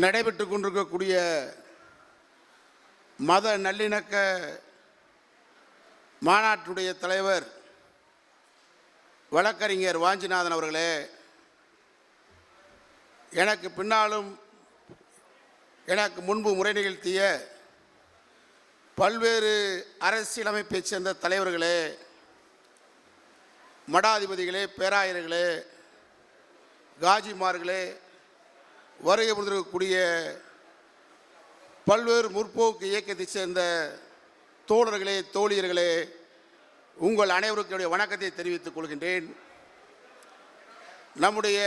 நடைபெற்றுக் கொண்டிருக்கக்கூடிய மத நல்லிணக்க மாநாட்டுடைய தலைவர் வழக்கறிஞர் வாஞ்சிநாதன் அவர்களே, எனக்கு பின்னாலும் எனக்கு முன்பு முறை நிகழ்த்திய பல்வேறு அரசியலமைப்பைச் சேர்ந்த தலைவர்களே, மடாதிபதிகளே, பேராயர்களே, காஜிமார்களே, வருகை புரிந்திருக்கக்கூடிய பல்வேறு முற்போக்கு இயக்கத்தைச் சேர்ந்த தோழர்களே, தோழியர்களே, உங்கள் அனைவருக்கும் வணக்கத்தை தெரிவித்துக் கொள்கின்றேன். நம்முடைய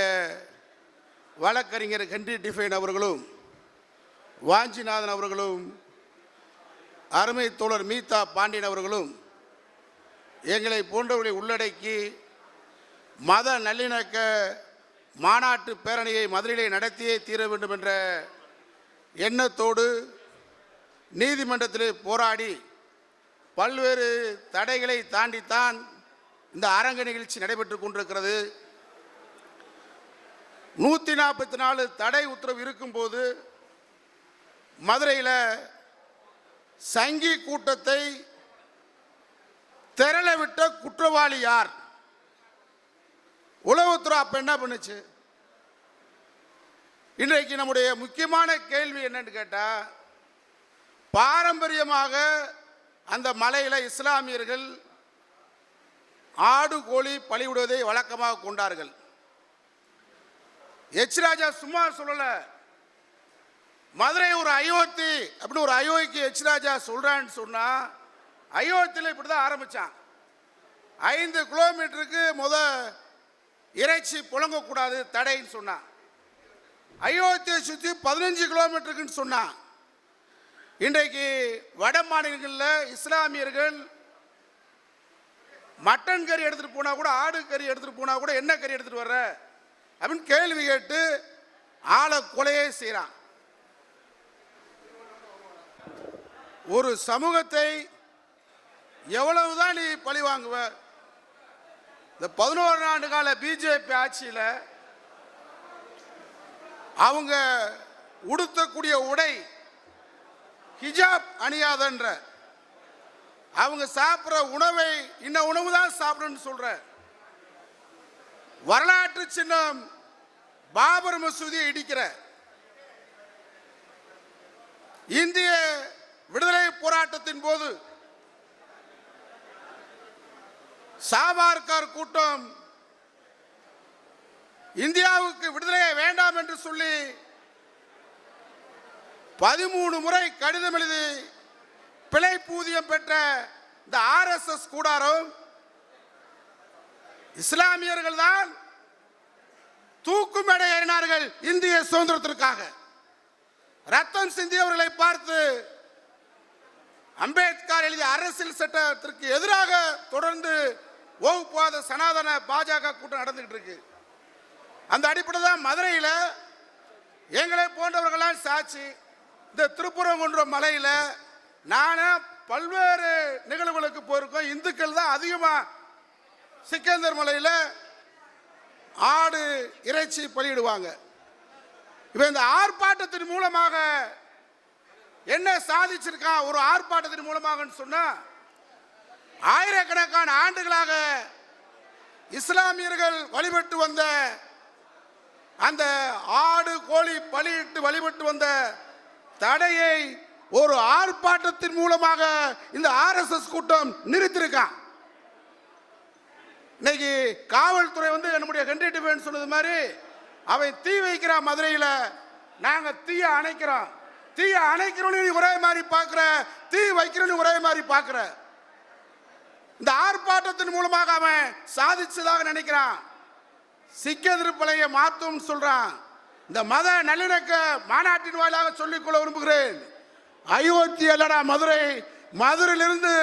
வழக்கறிஞர் ஹென்றி டிஃபைன் அவர்களும் வாஞ்சிநாதன் அவர்களும் அருமை தோழர் மீதா பாண்டியன் அவர்களும் எங்களை போன்றவர்களை உள்ளடக்கி மத நல்லிணக்க மாநாட்டு பேரணியை மதுரையிலே நடத்தியே தீர வேண்டும் என்ற எண்ணத்தோடு நீதிமன்றத்திலே போராடி பல்வேறு தடைகளை தாண்டித்தான் இந்த அரங்க நிகழ்ச்சி நடைபெற்றுக் கொண்டிருக்கிறது. 144 தடை உத்தரவு இருக்கும்போது மதுரையில் சங்கி கூட்டத்தை திரளவிட்ட குற்றவாளி யார்? உளவுத்துறை அப்ப என்ன பண்ணுச்சு? இன்றைக்கு நம்முடைய முக்கியமான கேள்வி என்னன்னு கேட்டா, பாரம்பரியமாக அந்த மலையில இஸ்லாமியர்கள் ஆடு கோழி பலியிடுவதை வழக்கமாக கொண்டார்கள். எச் ராஜா சும்மா சொல்லல, மதுரை ஒரு அயோத்தி அப்படின்னு ஒரு அயோத்தி எச் ராஜா சொல்றான்னு சொன்னா, அயோத்தியில் இப்படிதான் ஆரம்பிச்சான். 5 கிலோமீட்டருக்கு இறைச்சி புழங்கக்கூடாது தடைன்னு சொன்னான். அயோத்தியை சுற்றி 15 கிலோமீட்டருக்குன்னு சொன்னான். இன்றைக்கு வட மாநிலங்களில் இஸ்லாமியர்கள் மட்டன் கறி எடுத்துட்டு போனா கூட, ஆடு கறி எடுத்துட்டு போனா கூட, என்ன கறி எடுத்துட்டு வர்ற அப்படின்னு கேள்வி கேட்டு ஆளை கொலையே செய்யறான். ஒரு சமூகத்தை எவ்வளவுதான் நீ பழி வாங்குவ? இந்த 11 ஆண்டு கால பிஜேபி ஆட்சியில் அவங்க உடுத்தக்கூடிய உடை ஹிஜாப் அணியாதன்ற, அவங்க சாப்பிட்ற உணவை இந்த உணவு தான் சாப்பிடணும்னு சொல்ற, வரலாற்று சின்னம் பாபர் மசூதியை இடிக்கிற, இந்திய விடுதலை போராட்டத்தின் போது சாவர்கர் கூட்டம் இந்தியாவுக்கு விடுதலையை வேண்டாம் என்று சொல்லி 13 முறை கடிதம் எழுதி பிழை பூதியம் பெற்ற இந்த RSS கூடாரம் இஸ்லாமியர்கள் தான் தூக்கு மேடை ஏறினார்கள் இந்திய சுதந்திரத்திற்காக. ரத்தம் சிந்தியவர்களை பார்த்து அம்பேத்கர் எழுதிய அரசியல் சட்டத்திற்கு எதிராக தொடர்ந்து வகுப்புவாத சனாதன பாஜக கூட்டம் நடந்துகிட்டு இருக்கு. அந்த அடிப்படையில் தான் மதுரையில் எங்களை போன்றவர்களால் சாட்சி. இந்த திருப்பரங்குன்றம் மலையில் நானும் பல்வேறு நிகழ்வுகளுக்கு போயிருக்கோம். இந்துக்கள் தான் அதிகமாக சிக்கந்தர் மலையில் ஆடு இறைச்சி பலியிடுவாங்க. இப்போ இந்த ஆர்ப்பாட்டத்தின் மூலமாக என்ன சாதிச்சிருக்கான்? ஒரு ஆர்ப்பாட்டத்தின் மூலமாக சொன்னா, ஆயிரக்கணக்கான ஆண்டுகளாக இஸ்லாமியர்கள் வழிபட்டு வந்த அந்த ஆடு கோழி பலியிட்டு வழிபட்டு வந்த தடையை ஒரு ஆர்ப்பாட்டத்தின் மூலமாக இந்த RSS கூட்டம் நிறுத்திருக்கான். இன்னைக்கு காவல்துறை நம்முடைய ஹென்றி டிஃபைன் சொன்னது மாதிரி அவன் தீ வைக்கிறான் மதுரையில், நாங்க தீய அணைக்கிறோம். தீய அணைக்கிறோன்னு ஒரே மாதிரி பார்க்கிற, தீ வைக்கிறோன்னு ஒரே மாதிரி பார்க்கிற. இந்த ஆர்ப்பாட்டத்தின் மூலமாக அவன் சாதிச்சதாக நினைக்கிறான். சிக்கெதிர்ப்பலையை மாற்றும் சொல்றான். இந்த மத நல்லிணக்க மாநாட்டின் வாயிலாக சொல்லிக்கொள்ள விரும்புகிறேன், அயோத்தி அல்லடா மதுரை. மதுரையிலிருந்து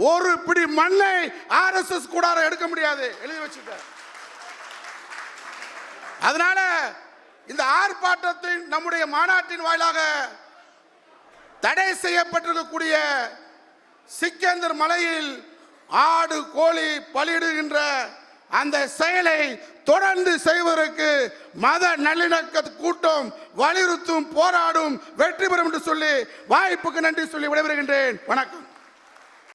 ஒரு பிடி மண்ணை RSS கூடாரம் எடுக்க முடியாது, எழுதி வச்சுக்க. அதனால இந்த ஆர்ப்பாட்டத்தின் நம்முடைய மாநாட்டின் வாயிலாக தடை செய்யப்பட்டிருக்கக்கூடிய சிக்கந்தர் மலையில் ஆடு கோழி பலியிடுகின்ற அந்த செயலை தொடர்ந்து செய்வதற்கு மத நல்லிணக்க கூட்டம் வலியுறுத்தும் போராடும் வெற்றி பெறும் என்று சொல்லி வாய்ப்புக்கு நன்றி சொல்லி விடைபெறுகின்றேன். வணக்கம்.